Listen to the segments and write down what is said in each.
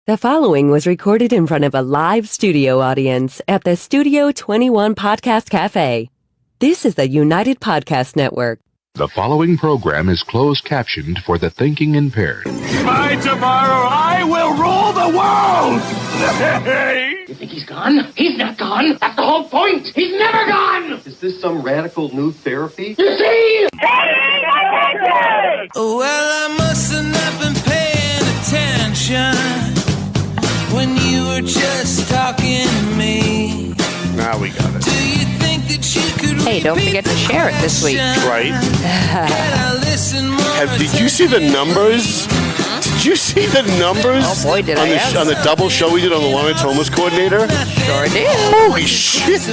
The following was recorded in front of a live studio audience at the Studio 21 Podcast Cafe. This is the United Podcast Network. The following program is closed captioned for the thinking impaired. By tomorrow, I will rule the world! You think he's gone? He's not gone. That's the whole point. He's never gone. Is this some radical new therapy? You see? Well, I must have not been paying attention when you were just talking to me. Now we got it. Do you think that you could Hey, don't forget to share it this week. Right? Did you see the numbers? Did you see the numbers? Oh boy, did on the double show we did on the Lawrence Homeless Coordinator? Sure did. Holy shit.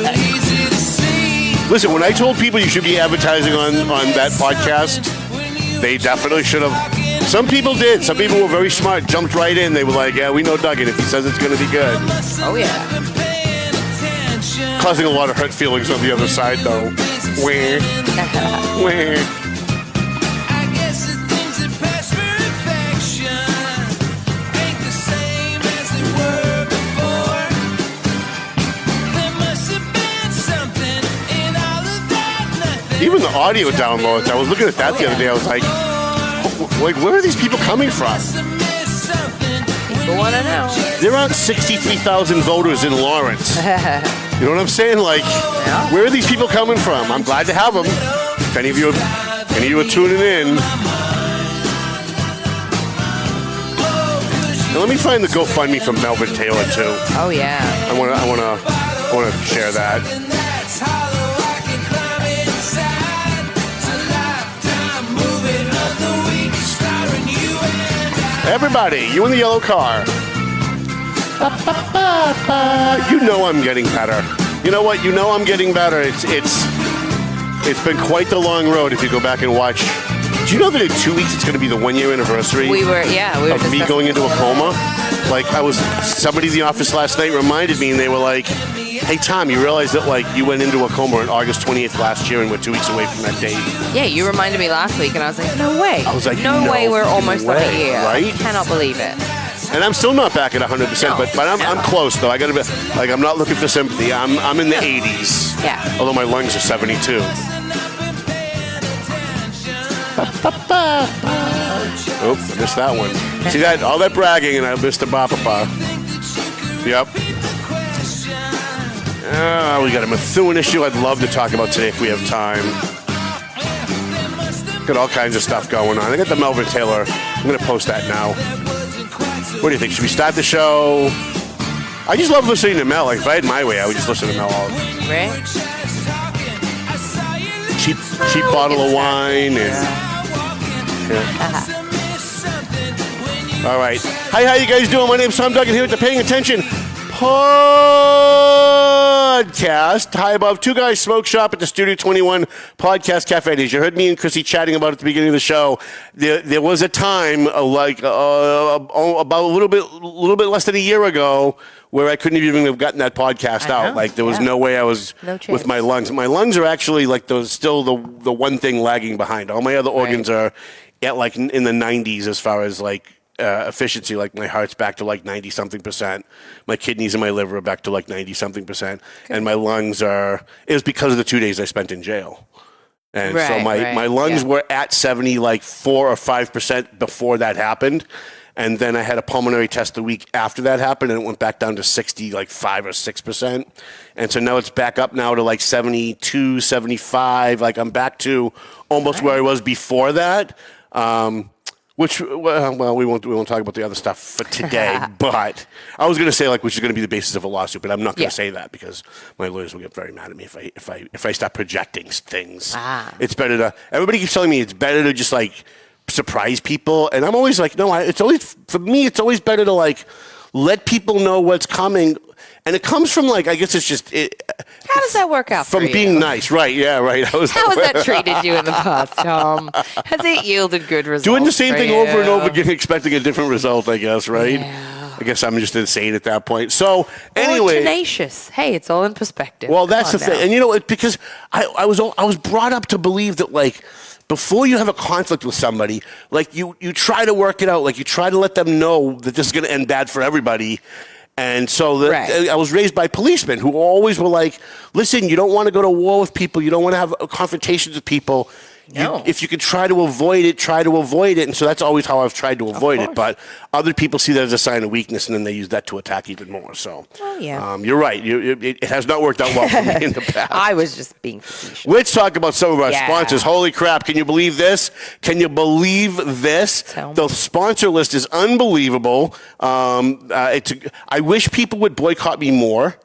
Listen, when I told people you should be advertising on that podcast, they definitely should have. Some people did. Some people were very smart, jumped right in. They were like, yeah, we know Duggan if he says it's going to be good. Oh, yeah. Causing a lot of hurt feelings on the other side, though. Where? Where? Even the audio downloads, I was looking at that the other day. I was like, where are these people coming from? People want to know. There aren't 63,000 voters in Lawrence. You know what I'm saying? Like, where are these people coming from? I'm glad to have them. If any of you are tuning in. Now, let me find the GoFundMe from Melvin Taylor too. Oh yeah. I wanna share that. Everybody, you in the yellow car. You know I'm getting better. You know what? You know I'm getting better. It's been quite the long road if you go back and watch. Do you know that in 2 weeks it's going to be the 1 year anniversary? We were of me going into a coma. Like somebody in the office last night reminded me, and they were like, "Hey Tom, you realize that like you went into a coma on August 28th last year, and we're 2 weeks away from that date?" Yeah, you reminded me last week, and I was like, "No way!" I was like, "No way, we're almost on a year." Right? I cannot believe it. And I'm still not back at 100%, but I'm close though. I gotta be like, I'm not looking for sympathy. I'm in the 80s. Yeah. Although my lungs are 72. Oh, I missed that one. See that? All that bragging, and I missed a ba-ba-ba. Yep. We got a Methuen issue I'd love to talk about today if we have time. Got all kinds of stuff going on. I got the Melvin Taylor. I'm going to post that now. What do you think? Should we start the show? I just love listening to Mel. Like, if I had my way, I would just listen to Mel all Right? cheap bottle of wine and... All right. Hi, how you guys doing? My name's Tom Duggan here at the Paying Attention Podcast. High above, two guys smoke shop at the Studio 21 Podcast Cafe. As you heard me and Chrissy chatting about at the beginning of the show, there was a time about a little bit less than a year ago where I couldn't even have gotten that podcast out. Like there was no way I was with my lungs. My lungs are actually like still the one thing lagging behind. All my other organs are at like in the 90s as far as like efficiency. Like my heart's back to like 90-something%. My kidneys and my liver are back to like 90-something%. And my lungs it was because of the 2 days I spent in jail. And so my lungs were at 74 or 5% before that happened. And then I had a pulmonary test the week after that happened, and it went back down to 5 or 6%. And so now it's back up now to like 72, 75. Like I'm back to almost where I was before that. Which, well, we won't talk about the other stuff for today. But I was going to say which is going to be the basis of a lawsuit, but I'm not going to say that because my lawyers will get very mad at me if I start projecting things. It's better to. Everybody keeps telling me it's better to just surprise people, and I'm always like, no. It's always better to let people know what's coming. And it comes from I guess it's just How does that work out from for you? being nice, right? Yeah, right. How has that treated you in the past, Tom? Has it yielded good results? Doing the same thing over and over again, expecting a different result, I guess, right? Yeah. I guess I'm just insane at that point. So anyway, or tenacious. Hey, it's all in perspective. Well, that's the thing, and because I was brought up to believe that before you have a conflict with somebody, like you try to work it out, like you try to let them know that this is going to end bad for everybody. And so I was raised by policemen who always were like, listen, you don't want to go to war with people. You don't want to have confrontations with people. No. If you could try to avoid it, try to avoid it. And so that's always how I've tried to avoid it. But other people see that as a sign of weakness, and then they use that to attack even more. So you're right. It has not worked out well for me in the past. I was just being facetious. Let's talk about some of our sponsors. Holy crap. Can you believe this? Can you believe this? The sponsor list is unbelievable. I wish people would boycott me more.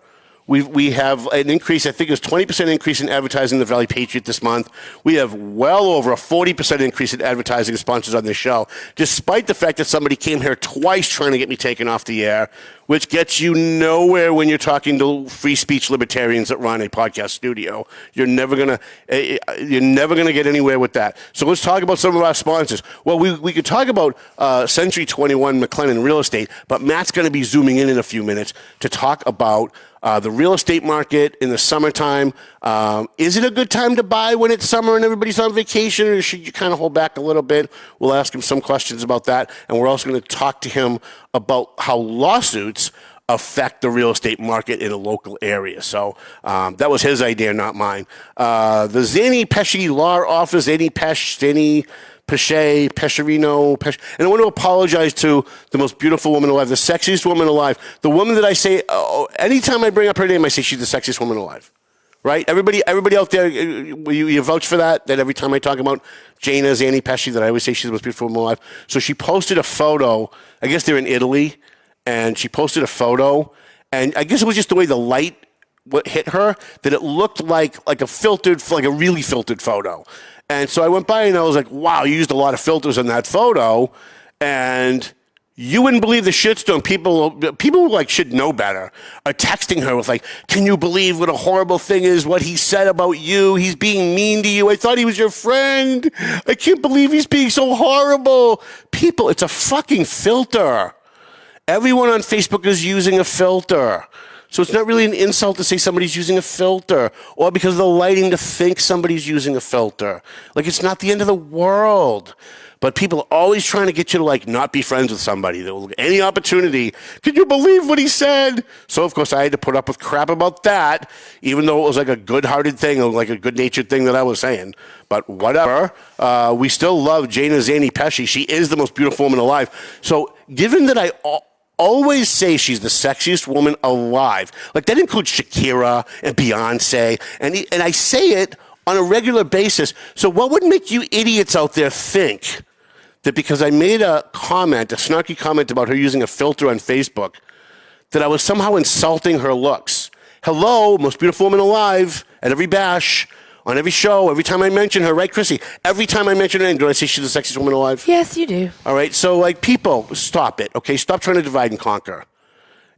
We have an increase, I think it was 20% increase in advertising in the Valley Patriot this month. We have well over a 40% increase in advertising sponsors on this show, despite the fact that somebody came here twice trying to get me taken off the air, which gets you nowhere when you're talking to free speech libertarians that run a podcast studio. You're never gonna get anywhere with that. So let's talk about some of our sponsors. Well, we could talk about Century 21 McLennan Real Estate, but Matt's going to be zooming in a few minutes to talk about the real estate market in the summertime. Is it a good time to buy when it's summer and everybody's on vacation, or should you kind of hold back a little bit? We'll ask him some questions about that, and we're also going to talk to him about how lawsuits affect the real estate market in a local area. So that was his idea, not mine. The Zany Pesci Law Office, Zany Pesh, Zany Pesce, Pescerino, and I want to apologize to the most beautiful woman alive, the sexiest woman alive, the woman that I say, anytime I bring up her name, I say she's the sexiest woman alive. Right? Everybody out there, you vouch for that every time I talk about Jana Zany Pesci, that I always say she's the most beautiful woman alive. So she posted a photo, I guess they're in Italy, and she posted a photo, and I guess it was just the way the light hit her, that it looked like a really filtered photo. And so I went by and I was like, wow, you used a lot of filters in that photo. And you wouldn't believe the shitstorm. People like should know better are texting her with like, can you believe what a horrible thing is what he said about you? He's being mean to you. I thought he was your friend. I can't believe he's being so horrible. People, it's a fucking filter. Everyone on Facebook is using a filter. So it's not really an insult to say somebody's using a filter, or because of the lighting to think somebody's using a filter. Like, it's not the end of the world. But people are always trying to get you to, like, not be friends with somebody. They'll look at any opportunity. Can you believe what he said? So, of course, I had to put up with crap about that, even though it was like a good-hearted thing, or like a good-natured thing that I was saying. But whatever. We still love Jana Zany Pesci. She is the most beautiful woman alive. So, given that I always say she's the sexiest woman alive, like that includes Shakira and Beyonce, and I say it on a regular basis. So what would make you idiots out there think that because I made a snarky comment about her using a filter on Facebook, that I was somehow insulting her looks? Hello, most beautiful woman alive, at every bash, on every show, every time I mention her, right, Chrissy? Every time I mention her name, do I say she's the sexiest woman alive? Yes, you do. All right, so, like, people, stop it, okay? Stop trying to divide and conquer.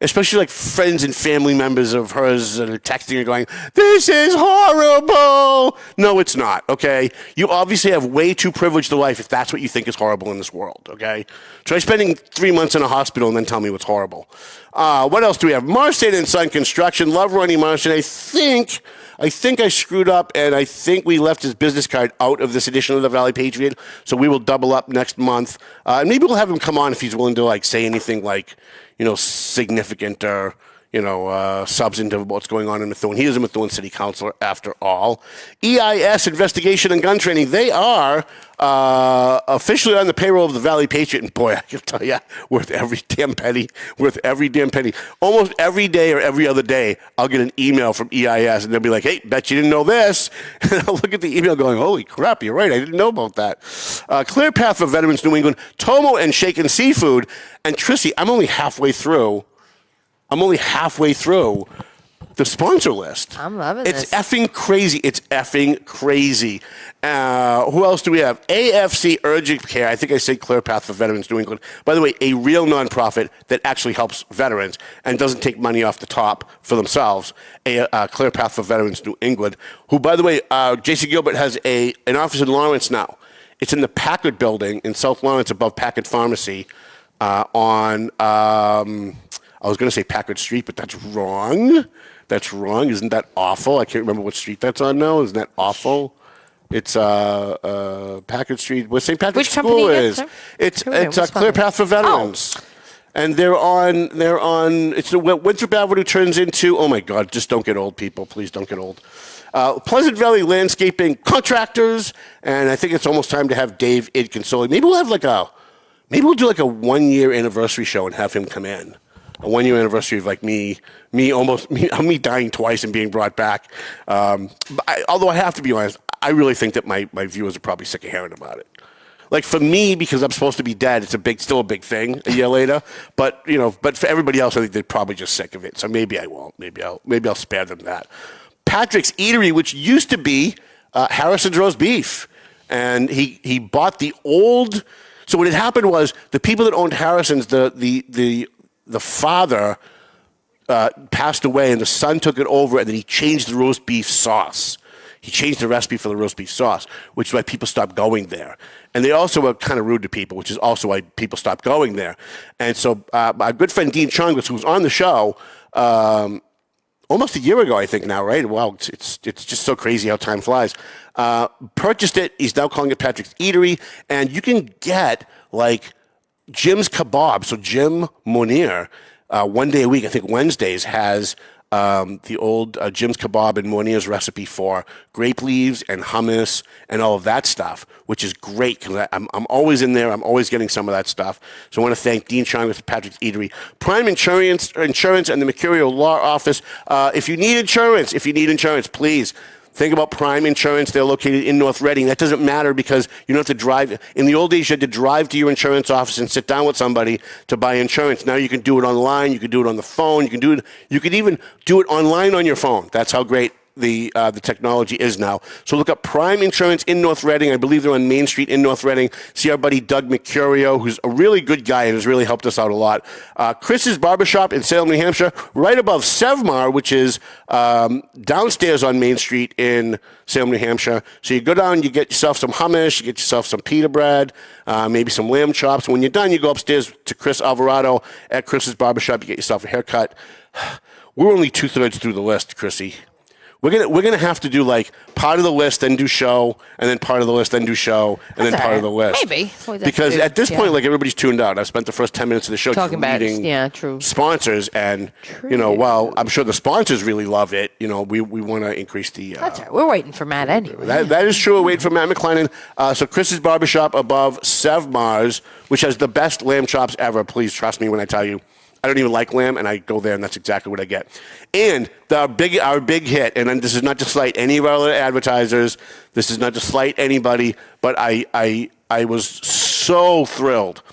Especially, like, friends and family members of hers that are texting her going, this is horrible! No, it's not, okay? You obviously have way too privileged a life if that's what you think is horrible in this world, okay? Try spending 3 months in a hospital and then tell me what's horrible. What else do we have? Marston and Son Construction. Love Ronnie Marston. I think I screwed up, and I think we left his business card out of this edition of the Valley Patriot, so we will double up next month. And maybe we'll have him come on if he's willing to, like, say anything, like, significant or, substantive about what's going on in Methuen. He is a Methuen City Councilor, after all. EIS, Investigation and Gun Training, they are officially on the payroll of the Valley Patriot. And boy, I can tell you, worth every damn penny. Almost every day or every other day, I'll get an email from EIS, and they'll be like, hey, bet you didn't know this. And I'll look at the email going, holy crap, you're right, I didn't know about that. Clear Path for Veterans New England, Tomo and Shaken Seafood. And Trissy, I'm only halfway through the sponsor list. I'm loving this. It's effing crazy. Who else do we have? AFC Urgent Care. I think I said Clear Path for Veterans New England. By the way, a real nonprofit that actually helps veterans and doesn't take money off the top for themselves. Clear Path for Veterans New England, who, by the way, J.C. Gilbert has an office in Lawrence now. It's in the Packard building in South Lawrence above Packard Pharmacy on... I was going to say Packard Street, but that's wrong. Isn't that awful? I can't remember what street that's on now. Isn't that awful? It's Packard Street, where St. Patrick's Which company School again, is. sir? It's Which Clear Path for Veterans. And they're on. It's Winthrop Avenue turns into. Oh my God! Just don't get old, people. Please don't get old. Pleasant Valley Landscaping Contractors, and I think it's almost time to have Dave Idkinsoli. Maybe we'll do like a 1 year anniversary show and have him come in. A 1 year anniversary of like me dying twice and being brought back. Although I have to be honest, I really think that my viewers are probably sick of hearing about it. Like for me, because I'm supposed to be dead, it's still a big thing a year later. But but for everybody else, I think they're probably just sick of it. So maybe I won't. Maybe I'll spare them that. Patrick's Eatery, which used to be Harrison's Roast Beef, and he bought the old. So what had happened was the people that owned Harrison's, the father passed away, and the son took it over, and then he changed the roast beef sauce. He changed the recipe for the roast beef sauce, which is why people stopped going there. And they also were kind of rude to people, which is also why people stopped going there. And so my good friend Dean Chongus, who was on the show almost a year ago, I think now, right? Wow, it's just so crazy how time flies. Purchased it. He's now calling it Patrick's Eatery. And you can get like Jim's Kebab. So Jim Monier, one day a week, I think Wednesdays, has the old Jim's Kebab and Monier's recipe for grape leaves and hummus and all of that stuff, which is great because I'm always in there. I'm always getting some of that stuff. So I want to thank Dean Chong with Patrick's Eatery. Prime Insurance and the Mercurial Law Office. If you need insurance, please think about Prime Insurance. They're located in North Reading. That doesn't matter because you don't have to drive. In the old days, you had to drive to your insurance office and sit down with somebody to buy insurance. Now you can do it online. You can do it on the phone. You can even do it online on your phone. That's how great the technology is now. So look up Prime Insurance in North Reading. I believe they're on Main Street in North Reading. See our buddy Doug Mercurio, who's a really good guy and has really helped us out a lot. Chris's Barbershop in Salem, New Hampshire, right above Sevmar, which is downstairs on Main Street in Salem, New Hampshire. So you go down, you get yourself some hummus, you get yourself some pita bread, maybe some lamb chops. When you're done, you go upstairs to Chris Alvarado at Chris's Barbershop. You get yourself a haircut. We're only 2/3 through the list, Chrissy. We're gonna have to do like part of the list, then do show, and then part of the list, then do show, and then part of the list. Maybe because at this point, like everybody's tuned out. I've spent the first 10 minutes of the show talking about true sponsors, and well, I'm sure the sponsors really love it. We want to increase the. That's right. We're waiting for Matt anyway. That is true. We're waiting for Matt McLennan. So Chris's Barbershop above Sevmars, which has the best lamb chops ever. Please trust me when I tell you. I don't even like lamb, and I go there, and that's exactly what I get. And our big hit, and this is not to slight any of our other advertisers. This is not to slight anybody, but I was so thrilled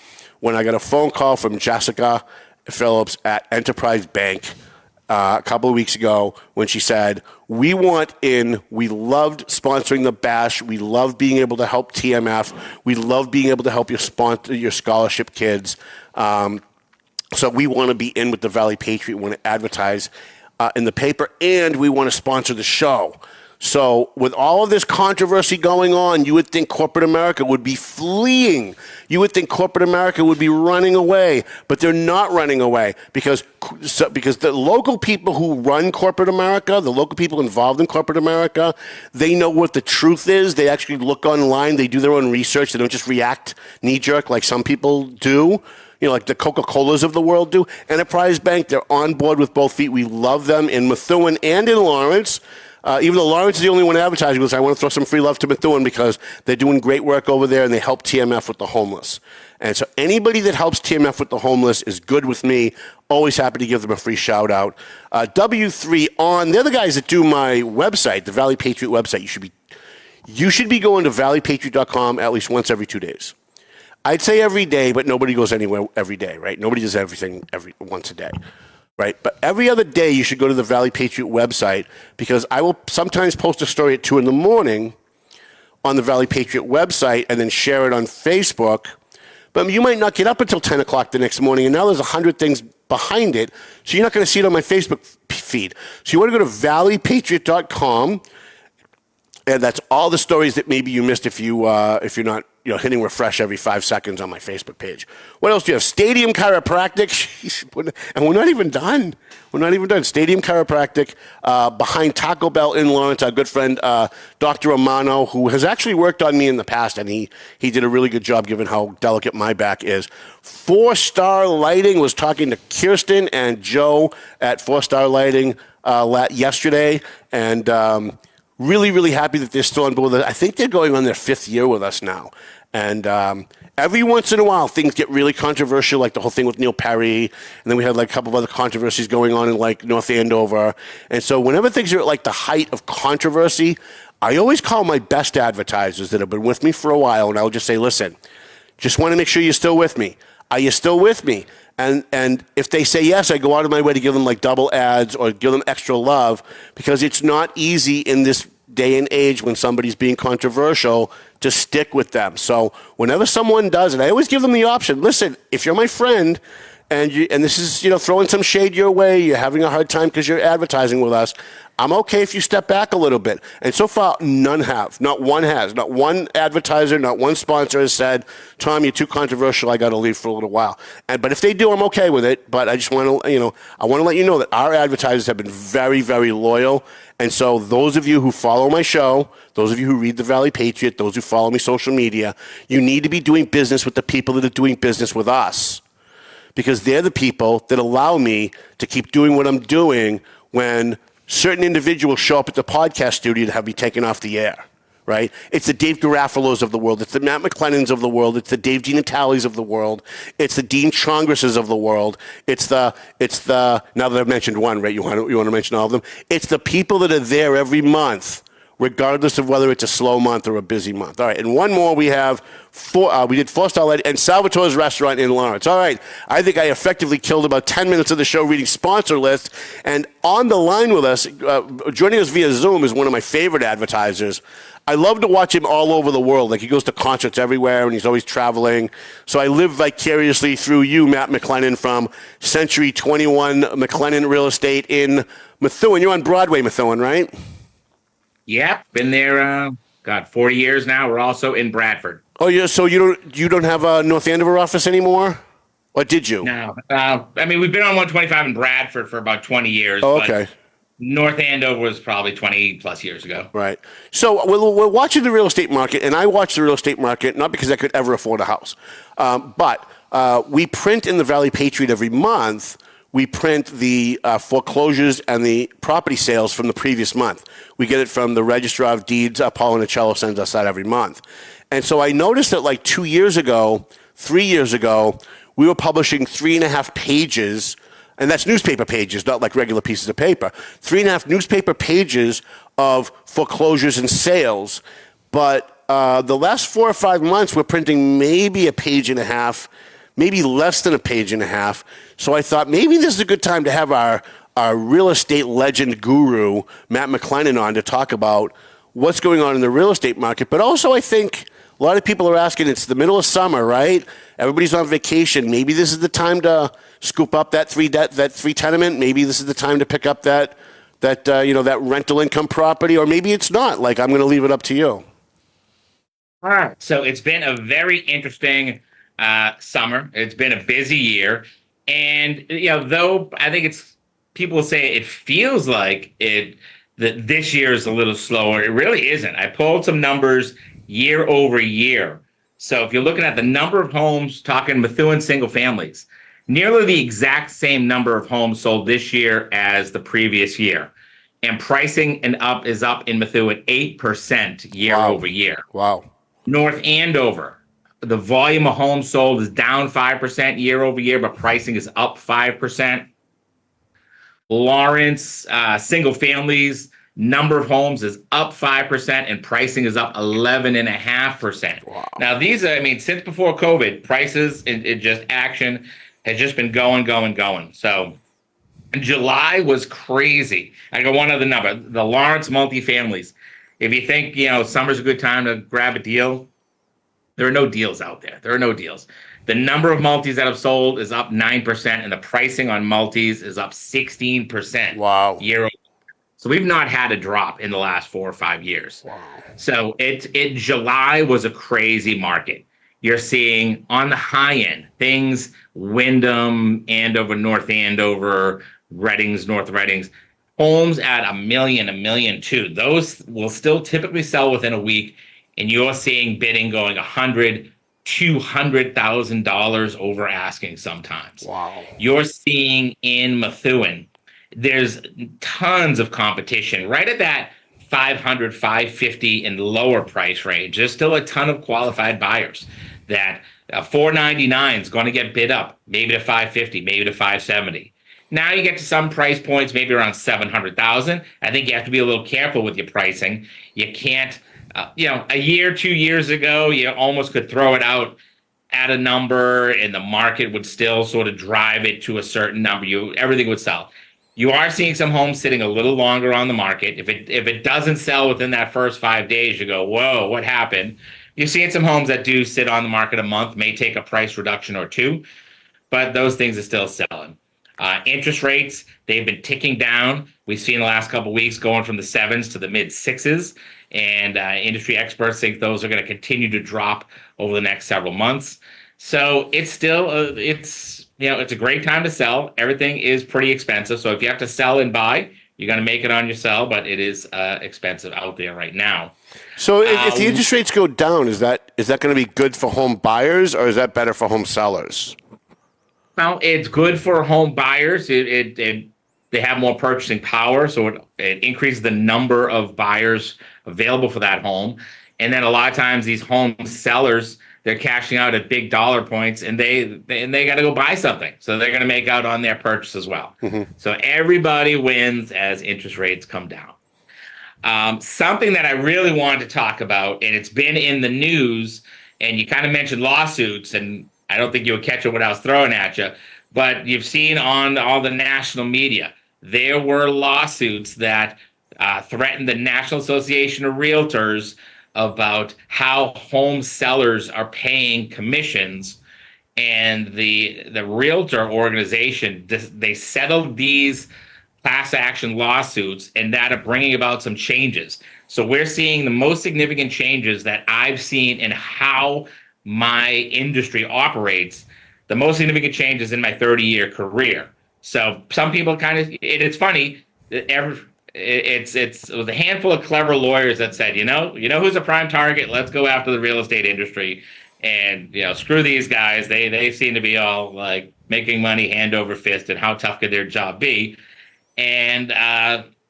when I got a phone call from Jessica Phillips at Enterprise Bank a couple of weeks ago when she said, we want in. We loved sponsoring the Bash. We love being able to help TMF. We love being able to help your scholarship kids. So we want to be in with the Valley Patriot. We want to advertise in the paper, and we want to sponsor the show. So with all of this controversy going on, you would think corporate America would be fleeing. You would think corporate America would be running away, but they're not running away because the local people who run corporate America, the local people involved in corporate America, they know what the truth is. They actually look online. They do their own research. They don't just react knee-jerk like some people do. Like the Coca-Colas of the world do. Enterprise Bank, they're on board with both feet. We love them in Methuen and in Lawrence. Even though Lawrence is the only one advertising with us, I want to throw some free love to Methuen because they're doing great work over there and they help TMF with the homeless. And so anybody that helps TMF with the homeless is good with me. Always happy to give them a free shout out. W3 On, they're the guys that do my website, the Valley Patriot website. You should be going to valleypatriot.com at least once every 2 days. I'd say every day, but nobody goes anywhere every day, right? Nobody does everything once a day, right? But every other day, you should go to the Valley Patriot website because I will sometimes post a story at 2 a.m. on the Valley Patriot website and then share it on Facebook. But you might not get up until 10 o'clock the next morning, and now there's 100 things behind it, so you're not going to see it on my Facebook feed. So you want to go to valleypatriot.com, and that's all the stories that maybe you missed if you're not hitting refresh every 5 seconds on my Facebook page. What else do you have? Stadium Chiropractic. And we're not even done. Stadium Chiropractic behind Taco Bell in Lawrence. Our good friend, Dr. Romano, who has actually worked on me in the past, and he did a really good job given how delicate my back is. 4-Star Lighting, was talking to Kirsten and Joe at 4-Star Lighting yesterday, and really, really happy that they're still on board with us. I think they're going on their 5th year with us now. And every once in a while, things get really controversial, like the whole thing with Neil Perry. And then we had like a couple of other controversies going on in like North Andover. And so whenever things are at like the height of controversy, I always call my best advertisers that have been with me for a while, and I'll just say, listen, just want to make sure you're still with me. Are you still with me? And if they say yes, I go out of my way to give them like double ads or give them extra love, because it's not easy in this day and age when somebody's being controversial to stick with them. So whenever someone does it, I always give them the option. Listen, if you're my friend and this is, throwing some shade your way, you're having a hard time because you're advertising with us, I'm okay if you step back a little bit. And so far, none have. Not one has. Not one advertiser, not one sponsor has said, Tom, you're too controversial, I got to leave for a little while. But if they do, I'm okay with it. But I just want to, I want to let you know that our advertisers have been very, very loyal. And so those of you who follow my show, those of you who read the Valley Patriot, those who follow me social media, you need to be doing business with the people that are doing business with us. Because they're the people that allow me to keep doing what I'm doing when certain individuals show up at the podcast studio to have me taken off the air, right? It's the Dave Garofalo's of the world. It's the Matt McLennans of the world. It's the Dave DiNatale's of the world. It's the Dean Chongresses of the world. It's the, now that I've mentioned one, right? You want to mention all of them? It's the people that are there every month, regardless of whether it's a slow month or a busy month. All right, and one more we have. We did 4-Star Lighting and Salvatore's Restaurant in Lawrence. All right, I think I effectively killed about 10 minutes of the show reading sponsor lists. And on the line with us, joining us via Zoom, is one of my favorite advertisers. I love to watch him all over the world. Like, he goes to concerts everywhere, and he's always traveling. So I live vicariously through you, Matt McLennan, from Century 21 McLennan Real Estate in Methuen. You're on Broadway, Methuen, right? Yep, been there, 40 years now. We're also in Bradford. Oh, yeah. So you don't have a North Andover office anymore, or did you? No. We've been on 125 in Bradford for about 20 years. Oh, okay. North Andover was probably 20 plus years ago. Right. So we're watching the real estate market, and I watch the real estate market not because I could ever afford a house, but we print in the Valley Patriot every month. We print the foreclosures and the property sales from the previous month. We get it from the Registrar of Deeds. Paul Anicello sends us that every month. And so I noticed that like 3 years ago, we were publishing 3.5 pages, and that's newspaper pages, not like regular pieces of paper, 3.5 newspaper pages of foreclosures and sales. But the last 4 or 5 months, we're printing maybe a page and a half, maybe less than a page and a half. So I thought maybe this is a good time to have our real estate legend guru, Matt McLennan, on to talk about what's going on in the real estate market. But also, I think a lot of people are asking, it's the middle of summer, right? Everybody's on vacation. Maybe this is the time to scoop up that three tenement. Maybe this is the time to pick up that rental income property, or maybe it's not. Like, I'm going to leave it up to you. All right. So it's been a very interesting summer. It's been a busy year. And, though I think people say it feels like that this year is a little slower, it really isn't. I pulled some numbers year over year. So if you're looking at the number of homes, talking Methuen single families, nearly the exact same number of homes sold this year as the previous year. And pricing is up in Methuen 8% year over year. Wow. North Andover, the volume of homes sold is down 5% year over year, but pricing is up 5%. Lawrence, single families, number of homes is up 5% and pricing is up 11.5%. Wow. Now, these are, since before COVID, prices, action has just been going. So July was crazy. I got one other number, the Lawrence multifamilies. If you think, summer's a good time to grab a deal, there are no deals out there. There are no deals. The number of multis that have sold is up 9%, and the pricing on multis is up 16%. Wow. Year over. So we've not had a drop in the last 4 or 5 years. Wow. So July was a crazy market. You're seeing on the high end things, Wyndham, Andover, North Andover, Reddings, North Reddings, homes at $1 million, $1.2 million. Those will still typically sell within a week, and you're seeing bidding going $100,000, $200,000 over asking sometimes. Wow. You're seeing in Methuen, there's tons of competition right at that 500, 550 and lower price range. There's still a ton of qualified buyers that 499 is going to get bid up, maybe to 550, maybe to 570. Now you get to some price points, maybe around 700,000. I think you have to be a little careful with your pricing. You can't, a year, 2 years ago, you almost could throw it out at a number and the market would still sort of drive it to a certain number. Everything would sell. You are seeing some homes sitting a little longer on the market. If it doesn't sell within that first 5 days, you go, whoa, what happened? You're seeing some homes that do sit on the market a month, may take a price reduction or two, but those things are still selling. Interest rates, they've been ticking down. We've seen the last couple of weeks going from the 7s to the mid 6s, and industry experts think those are going to continue to drop over the next several months. So it's still, it's a great time to sell. Everything is pretty expensive. So if you have to sell and buy, you're going to make it on your sell, but it is expensive out there right now. So if the interest rates go down, is that going to be good for home buyers, or is that better for home sellers? Well, it's good for home buyers. They have more purchasing power, so it increases the number of buyers available for that home. And then a lot of times these home sellers, they're cashing out at big dollar points, and they got to go buy something, so they're going to make out on their purchase as well. Mm-hmm. So everybody wins as interest rates come down. Something that I really wanted to talk about, and it's been in the news, and you kind of mentioned lawsuits, and I don't think you would catch it what I was throwing at you, but you've seen on all the national media, there were lawsuits that threatened the National Association of Realtors about how home sellers are paying commissions, and the realtor organization, they settled these class action lawsuits, and that are bringing about some changes. So we're seeing the most significant changes that I've seen in how my industry operates, the most significant changes in my 30-year career. So some people it's funny, it was a handful of clever lawyers that said, you know who's a prime target? Let's go after the real estate industry, and screw these guys. They seem to be all like making money hand over fist, and how tough could their job be? And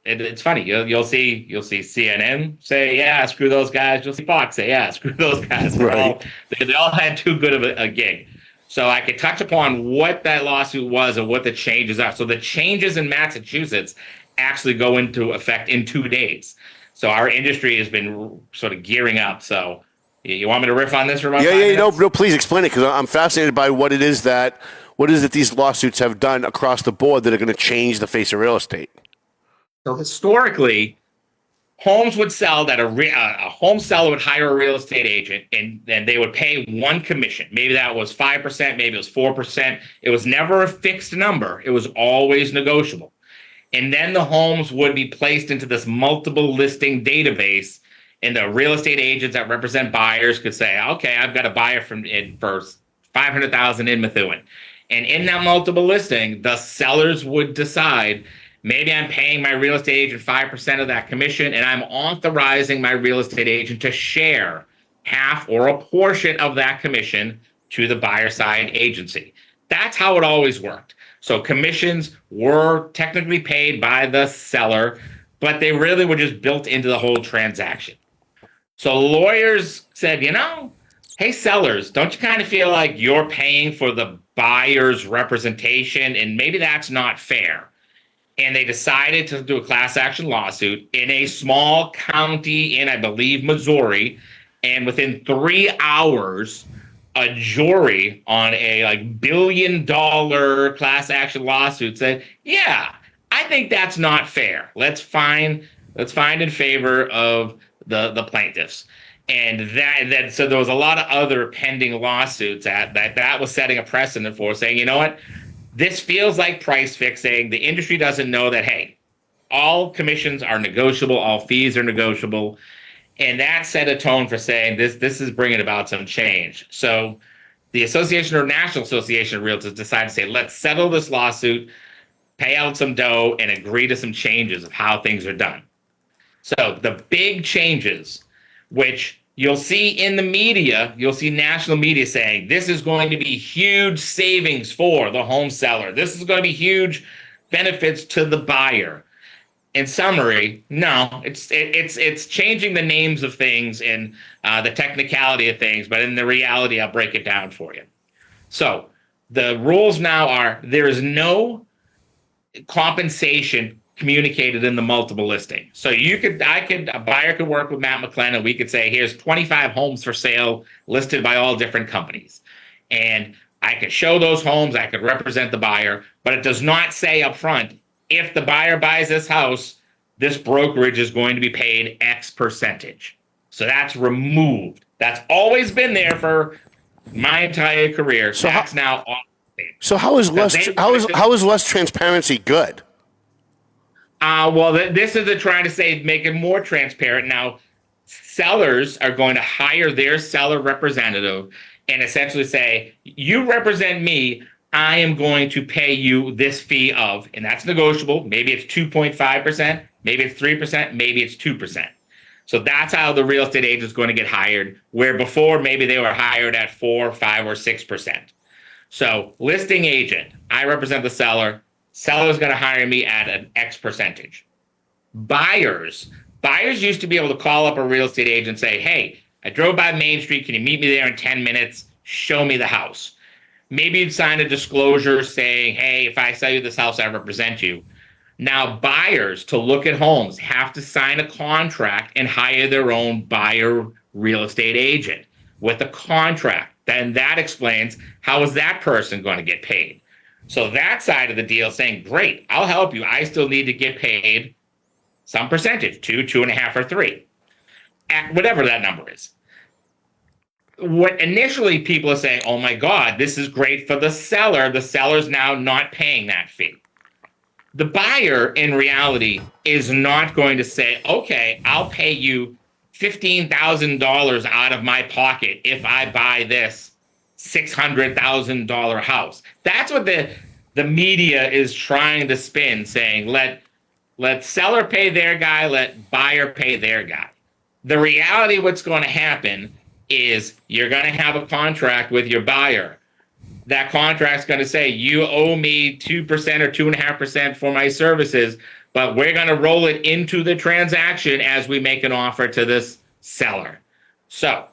it's funny. You'll see CNN say, yeah, screw those guys. You'll see Fox say, yeah, screw those guys. Right. They all had too good of a gig. So I could touch upon what that lawsuit was and what the changes are. So the changes in Massachusetts actually go into effect in 2 days. So our industry has been sort of gearing up. So you want me to riff on this for about 5 minutes? No, please explain it, because I'm fascinated by what it is that these lawsuits have done across the board that are going to change the face of real estate. So historically, homes would sell that a home seller would hire a real estate agent, and then they would pay one commission. Maybe that was 5%, maybe it was 4%. It was never a fixed number. It was always negotiable. And then the homes would be placed into this multiple listing database, and the real estate agents that represent buyers could say, okay, I've got a buyer for $500,000 in Methuen. And in that multiple listing, the sellers would decide, maybe I'm paying my real estate agent 5% of that commission, and I'm authorizing my real estate agent to share half or a portion of that commission to the buyer side agency. That's how it always worked. So commissions were technically paid by the seller, but they really were just built into the whole transaction. So lawyers said, hey, sellers, don't you kind of feel like you're paying for the buyer's representation, and maybe that's not fair? And they decided to do a class action lawsuit in a small county in, I believe, Missouri. And within 3 hours, a jury on a $1 billion class action lawsuit said, yeah, I think that's not fair. Let's find in favor of the plaintiffs. And so there was a lot of other pending lawsuits that was setting a precedent for saying, you know what? This feels like price fixing. The industry doesn't know that, hey, all commissions are negotiable, all fees are negotiable. And that set a tone for saying this is bringing about some change. So the Association or National Association of Realtors decided to say, let's settle this lawsuit, pay out some dough, and agree to some changes of how things are done. So the big changes, which you'll see in the media, you'll see national media saying, this is going to be huge savings for the home seller. This is going to be huge benefits to the buyer. In summary, no, it's changing the names of things and the technicality of things, but in the reality, I'll break it down for you. So the rules now are there is no compensation communicated in the multiple listing. So a buyer could work with Matt McLennan. We could say, here's 25 homes for sale listed by all different companies. And I could show those homes, I could represent the buyer, but it does not say up front, if the buyer buys this house, this brokerage is going to be paid X percentage. So that's removed. That's always been there for my entire career. So that's now off the table. So how is less transparency good? This is trying to say make it more transparent. Now, sellers are going to hire their seller representative and essentially say, you represent me, I am going to pay you this fee of, and that's negotiable. Maybe it's 2.5%, maybe it's 3%, maybe it's 2%. So that's how the real estate agent is going to get hired, where before maybe they were hired at 4, 5, or 6%. So listing agent, I represent the seller. Seller's going to hire me at an X percentage. Buyers used to be able to call up a real estate agent and say, hey, I drove by Main Street. Can you meet me there in 10 minutes? Show me the house. Maybe you'd sign a disclosure saying, hey, if I sell you this house, I represent you. Now, buyers to look at homes have to sign a contract and hire their own buyer real estate agent with a contract. Then that explains how is that person going to get paid. So that side of the deal saying, great, I'll help you. I still need to get paid some percentage, 2, 2.5, or 3, at whatever that number is. What initially people are saying, oh my God, this is great for the seller. The seller's now not paying that fee. The buyer, in reality, is not going to say, okay, I'll pay you $15,000 out of my pocket if I buy this $600,000 house. That's what the media is trying to spin, saying let seller pay their guy, let buyer pay their guy. The reality of what's going to happen is you're going to have a contract with your buyer. That contract's going to say, you owe me 2% or 2.5% for my services, but we're going to roll it into the transaction as we make an offer to this seller. So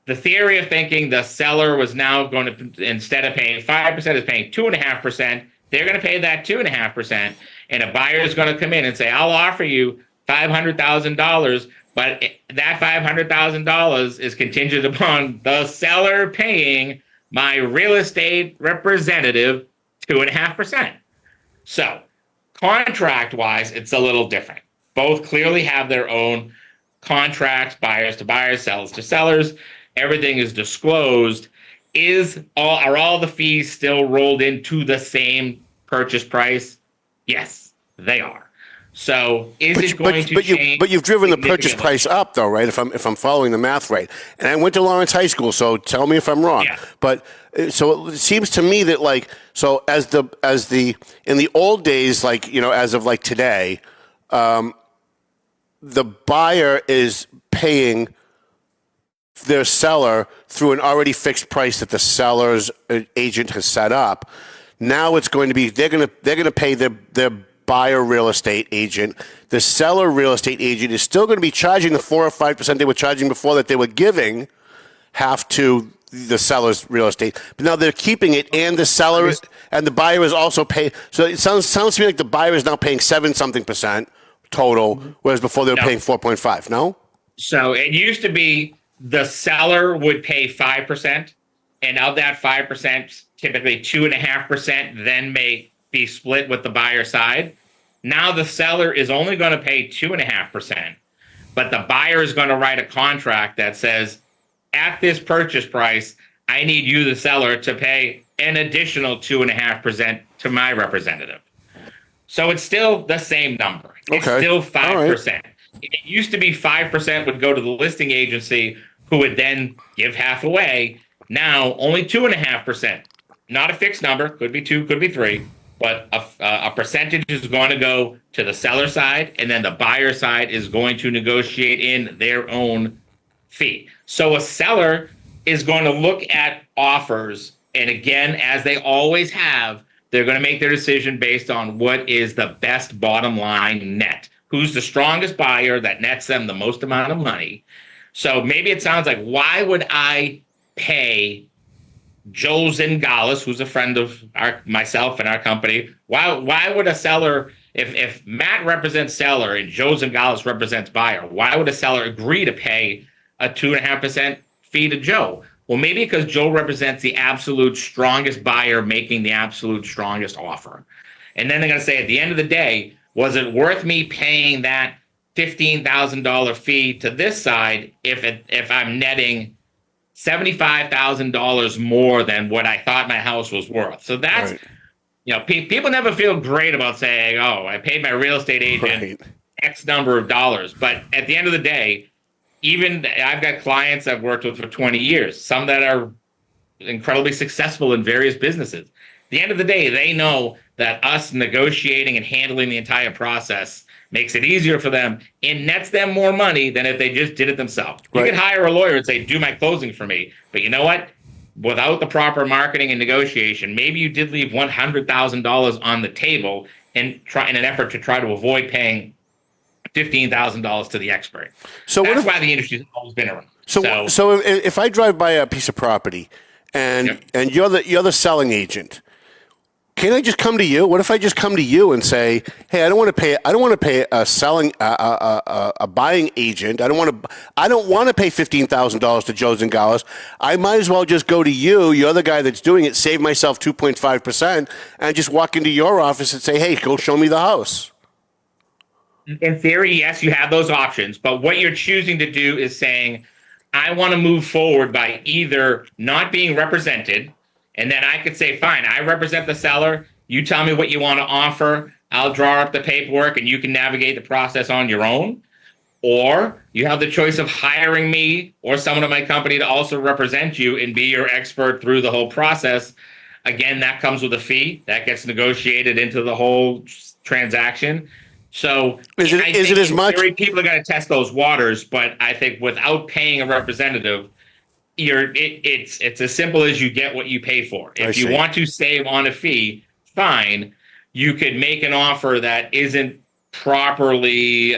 the theory of thinking the seller was now going to, instead of paying 5%, is paying 2.5%. They're going to pay that 2.5%, and a buyer is going to come in and say, I'll offer you $500,000, but that $500,000 is contingent upon the seller paying my real estate representative 2.5%. So contract-wise, it's a little different. Both clearly have their own contracts, buyers to buyers, sellers to sellers. Everything is disclosed. Are all the fees still rolled into the same purchase price? Yes, they are. So But you've driven the purchase price up, though, right? If I'm following the math right. And I went to Lawrence High School, so tell me if I'm wrong. Yeah. But so it seems to me that in the old days, as of today, the buyer is paying their seller through an already fixed price that the seller's agent has set up. Now it's going to be they're going to pay their buyer real estate agent. The seller real estate agent is still going to be charging the 4 or 5% they were charging before, that they were giving half to the seller's real estate. But now they're keeping it, and the seller and the buyer is also paying. So it sounds to me like the buyer is now paying 7-something% total, whereas before they were paying 4.5. No. So it used to be the seller would pay 5%, and of that 5%, typically 2.5% then may be split with the buyer side. Now the seller is only going to pay 2.5%, but the buyer is going to write a contract that says, at this purchase price, I need you, the seller, to pay an additional 2.5% to my representative. So it's still the same number. It's Okay. still All right. 5%. It used to be 5% would go to the listing agency, who would then give half away. Now only 2.5%. Not a fixed number. Could be 2, could be 3. But a percentage is going to go to the seller side, and then the buyer side is going to negotiate in their own fee. So a seller is going to look at offers, and again, as they always have, they're going to make their decision based on what is the best bottom line net. Who's the strongest buyer that nets them the most amount of money? So maybe it sounds like, why would I pay Joe Zingalis, who's a friend of myself and our company? Why would a seller, if Matt represents seller and Joe Zingalis represents buyer, why would a seller agree to pay a 2.5% fee to Joe? Well, maybe because Joe represents the absolute strongest buyer making the absolute strongest offer. And then they're going to say, at the end of the day, was it worth me paying that $15,000 fee to this side if I'm netting $75,000 more than what I thought my house was worth? So that's, right. People never feel great about saying, oh, I paid my real estate agent X number of dollars. But at the end of the day, even I've got clients I've worked with for 20 years, some that are incredibly successful in various businesses. At the end of the day, they know that us negotiating and handling the entire process makes it easier for them and nets them more money than if they just did it themselves. Right. You could hire a lawyer and say, do my closing for me. But you know what? Without the proper marketing and negotiation, maybe you did leave $100,000 on the table in an effort to try to avoid paying $15,000 to the expert. So that's why the industry's always been around. So if I drive by a piece of property and you're the selling agent, can I just come to you? What if I just come to you and say, "Hey, I don't want to pay a selling a buying agent. I don't want to pay $15,000 to Joe Zingalis. I might as well just go to you. You're the guy that's doing it. Save myself 2.5%, and just walk into your office and say, "Hey, go show me the house." In theory, yes, you have those options. But what you're choosing to do is saying, I want to move forward by either not being represented, and then I could say, fine, I represent the seller. You tell me what you want to offer. I'll draw up the paperwork, and you can navigate the process on your own. Or you have the choice of hiring me or someone at my company to also represent you and be your expert through the whole process. Again, that comes with a fee. That gets negotiated into the whole transaction. So is it as much? People are going to test those waters, but I think without paying a representative, it's as simple as you get what you pay for. If you want to save on a fee, fine. You could make an offer that isn't properly,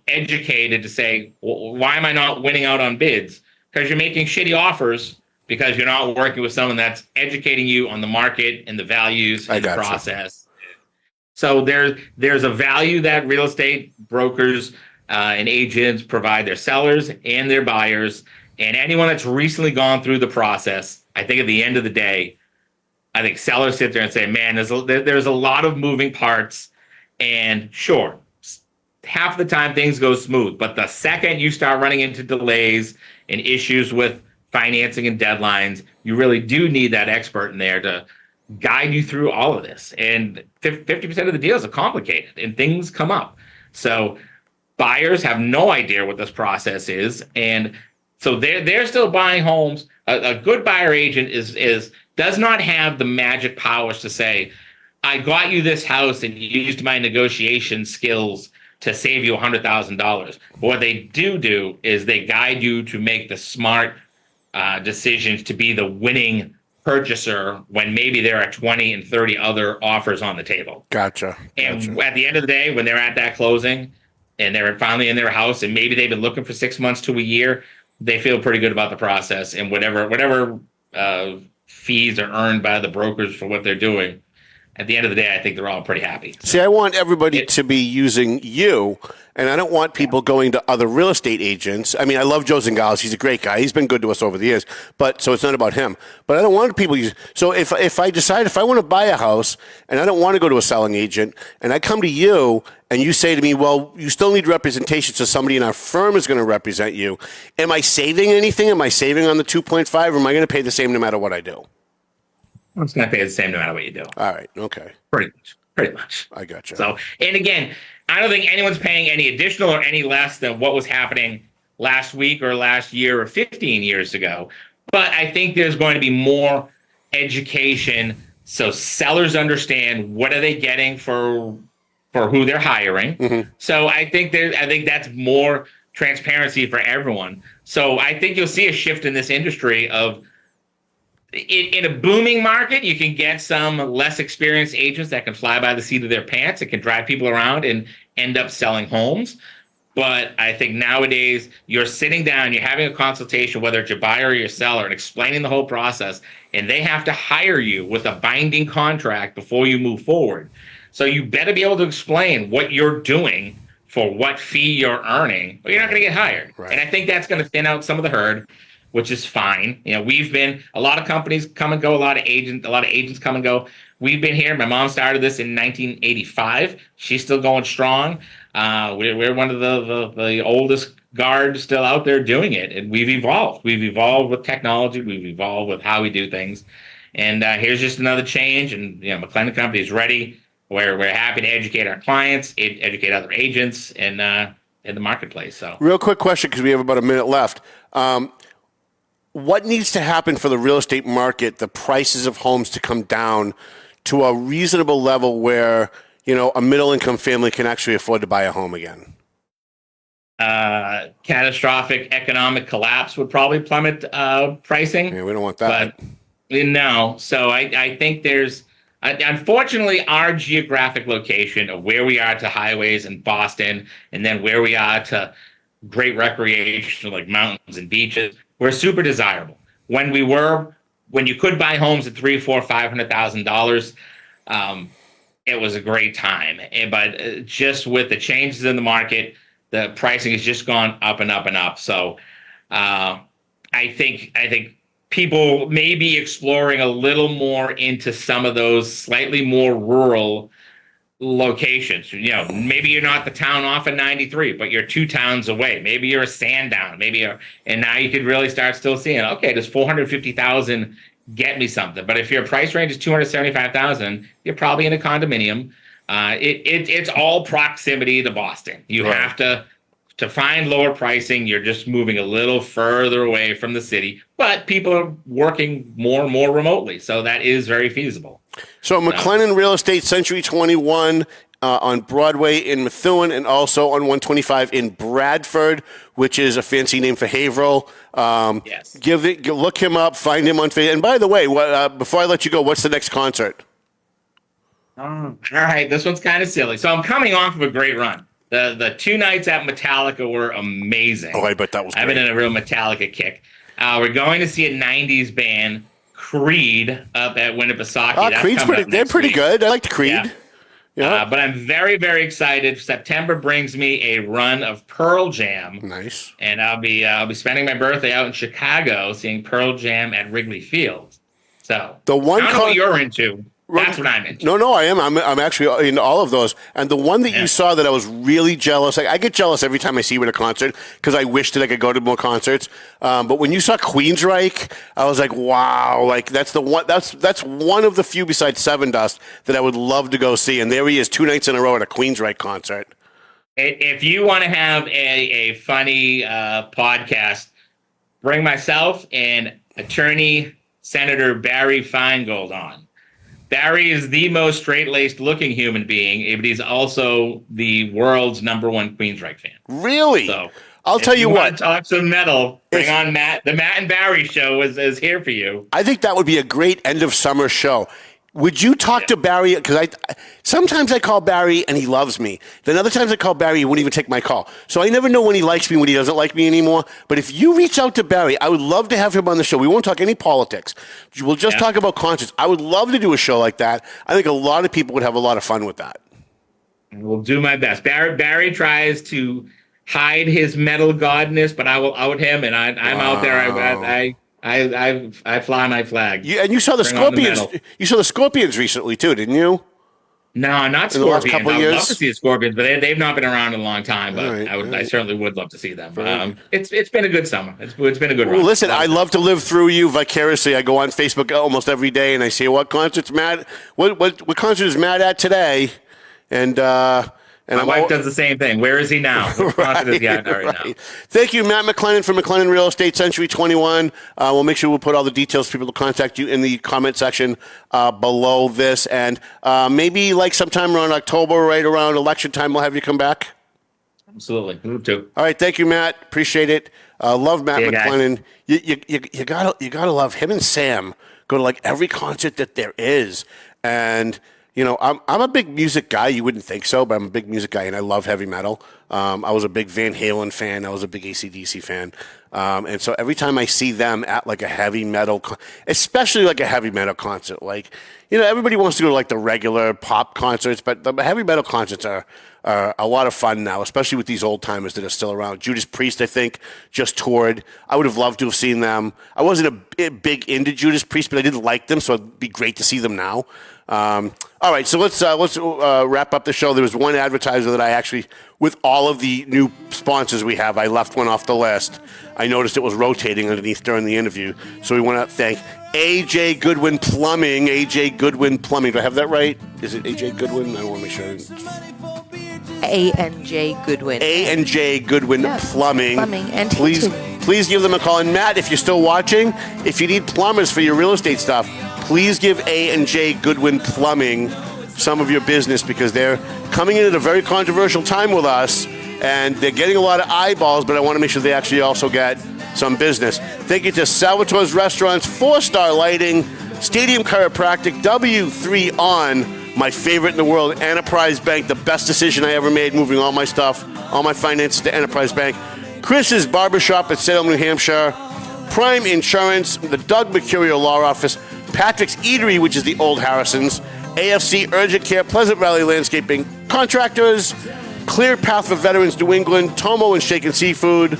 educated to say, well, why am I not winning out on bids? Because you're making shitty offers because you're not working with someone that's educating you on the market and the values and the process. So there's a value that real estate brokers and agents provide their sellers and their buyers. And anyone that's recently gone through the process, I think at the end of the day, I think sellers sit there and say, man, there's a lot of moving parts. And sure, half the time things go smooth. But the second you start running into delays and issues with financing and deadlines, you really do need that expert in there to guide you through all of this. And 50% of the deals are complicated and things come up. So buyers have no idea what this process is. And so they're still buying homes. A good buyer agent does not have the magic powers to say, I got you this house and used my negotiation skills to save you $100,000. What they do is they guide you to make the smart decisions to be the winning purchaser when maybe there are 20 and 30 other offers on the table. Gotcha. And at the end of the day, when they're at that closing and they're finally in their house and maybe they've been looking for 6 months to a year, they feel pretty good about the process, and whatever fees are earned by the brokers for what they're doing. At the end of the day, I think they're all pretty happy. See, I want everybody to be using you, and I don't want people going to other real estate agents. I mean, I love Joe Zingalis. He's a great guy. He's been good to us over the years, so it's not about him. But I don't want people use. So if I decide if I want to buy a house and I don't want to go to a selling agent, and I come to you and you say to me, well, you still need representation, so somebody in our firm is going to represent you. Am I saving anything? Am I saving on the 2.5, or am I going to pay the same no matter what I do? I'm just going to pay the same no matter what you do. All right. Okay. Pretty much. pretty much. I gotcha. So, and again, I don't think anyone's paying any additional or any less than what was happening last week or last year or 15 years ago. But I think there's going to be more education so sellers understand what are they getting for who they're hiring. Mm-hmm. So I think that's more transparency for everyone. So I think you'll see a shift in this industry of in a booming market, you can get some less experienced agents that can fly by the seat of their pants. It can drive people around and end up selling homes. But I think nowadays you're sitting down, you're having a consultation, whether it's your buyer or your seller, and explaining the whole process, and they have to hire you with a binding contract before you move forward. So you better be able to explain what you're doing for what fee you're earning, or you're not going to get hired. Right. And I think that's going to thin out some of the herd, which is fine. You know, we've been, a lot of companies come and go, a lot of agents come and go. We've been here. My mom started this in 1985. She's still going strong. We're one of the oldest guard still out there doing it, and we've evolved. We've evolved with technology. We've evolved with how we do things. And here's just another change. And McLennan Company is ready. We're happy to educate our clients, educate other agents in the marketplace. So, real quick question, because we have about a minute left. What needs to happen for the real estate market, the prices of homes to come down to a reasonable level where a middle-income family can actually afford to buy a home again? Catastrophic economic collapse would probably plummet pricing. Yeah, we don't want that. But no. So I think there's, unfortunately, our geographic location of where we are to highways in Boston, and then where we are to great recreation like mountains and beaches, we're super desirable. When you could buy homes at $300,000, $400,000, $500,000, it was a great time. But just with the changes in the market, the pricing has just gone up and up and up. So I think people may be exploring a little more into some of those slightly more rural locations. Maybe you're not the town off of 93, but you're 2 towns away. Maybe you're a Sandown. And now you could really start still seeing, okay, does $450,000 get me something? But if your price range is $275,000, you're probably in a condominium. It's all proximity to Boston. You right. have to find lower pricing. You're just moving a little further away from the city, but people are working more and more remotely, so that is very feasible. So McLennan Real Estate, Century 21 on Broadway in Methuen, and also on 125 in Bradford, which is a fancy name for Haverhill. Yes. Look him up, find him on Facebook. And by the way, before I let you go, what's the next concert? All right, this one's kind of silly. So I'm coming off of a great run. The 2 nights at Metallica were amazing. Oh, I bet that was great. I've been in a real Metallica kick. We're going to see a 90s band, Creed, up at Winnipesaukee. Creed's they're pretty good. I like Creed. Yeah. But I'm very, very excited. September brings me a run of Pearl Jam. Nice. And I'll be spending my birthday out in Chicago seeing Pearl Jam at Wrigley Field. So the one I don't know what you're into. That's what I'm into. No, I am. I'm actually into all of those. And the one that you saw that I was really jealous. I get jealous every time I see you at a concert because I wish that I could go to more concerts. But when you saw Queensryche, I was like, wow! Like that's the one. That's one of the few besides Seven Dust that I would love to go see. And there he is, 2 nights in a row at a Queensryche concert. If you want to have a funny podcast, bring myself and attorney Senator Barry Feingold on. Barry is the most straight-laced looking human being, but he's also the world's #1 Queensryche fan. Really? So I'll tell you what. Talk some metal. Bring on Matt. The Matt and Barry show is here for you. I think that would be a great end of summer show. Would you talk to Barry? Because sometimes I call Barry and he loves me. Then other times I call Barry, he wouldn't even take my call. So I never know when he likes me, when he doesn't like me anymore. But if you reach out to Barry, I would love to have him on the show. We won't talk any politics. We'll just talk about concerts. I would love to do a show like that. I think a lot of people would have a lot of fun with that. We'll do my best. Barry tries to hide his metal godness, but I will out him, and I'm out there. I fly my flag. And you saw the Scorpions. You saw the Scorpions recently too, didn't you? No, not in the last Scorpions. couple of I would years? love to see the Scorpions, but they've not been around in a long time. But All right, I certainly would love to see them. Right. It's been a good summer. It's been a good run. Well, listen, I love to live through you vicariously. I go on Facebook almost every day, and I see what concerts Matt, what concert is Matt at today, and my wife does the same thing. Where is he now? What concert is he at right now? Thank you, Matt McLennan from McLennan Real Estate, Century 21. We'll make sure we'll put all the details for people to contact you in the comment section below this. And maybe like sometime around October, right around election time, we'll have you come back. Absolutely. Move to. All right. Thank you, Matt. Appreciate it. Love Matt McLennan. You gotta love him and Sam. Go to like every concert that there is. And you know, I'm a big music guy. You wouldn't think so, but I'm a big music guy, and I love heavy metal. I was a big Van Halen fan. I was a big AC/DC fan. And so every time I see them at like a heavy metal, especially like a heavy metal concert, like, you know, everybody wants to go to like the regular pop concerts, but the heavy metal concerts are a lot of fun now, especially with these old timers that are still around. Judas Priest, I think, just toured. I would have loved to have seen them. I wasn't a big into Judas Priest, but I did like them, so it'd be great to see them now. All right, so let's wrap up the show. There was one advertiser that I actually, with all of the new sponsors we have, I left one off the list. I noticed it was rotating underneath during the interview, so we want to thank AJ Goodwin Plumbing. AJ Goodwin Plumbing. Do I have that right? Is it AJ Goodwin? I don't want to make sure. A&J Goodwin. A&J Goodwin Plumbing. Plumbing and please give them a call. And Matt, if you're still watching, if you need plumbers for your real estate stuff, please give A&J Goodwin Plumbing some of your business, because they're coming in at a very controversial time with us, and they're getting a lot of eyeballs, but I want to make sure they actually also get some business. Thank you to Salvatore's Restaurants, 4-Star Lighting, Stadium Chiropractic, W3 On, my favorite in the world, Enterprise Bank, the best decision I ever made, moving all my stuff, all my finances to Enterprise Bank, Chris's Barbershop at Salem, New Hampshire, Prime Insurance, the Doug Mercurio Law Office, Patrick's Eatery, which is the Old Harrison's, AFC Urgent Care, Pleasant Valley Landscaping Contractors, Clear Path for Veterans New England, Tomo and Shaken Seafood,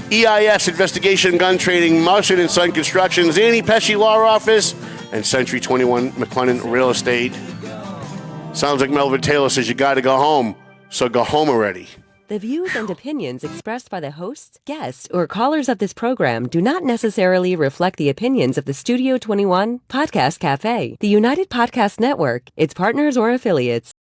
EIS Investigation Gun Training, Martian and Son Construction, Zanny Pesci Law Office, and Century 21 McLennan Real Estate. Sounds like Melvin Taylor says you got to go home, so go home already. The views and opinions expressed by the hosts, guests, or callers of this program do not necessarily reflect the opinions of the Studio 21 Podcast Cafe, the United Podcast Network, its partners, or affiliates.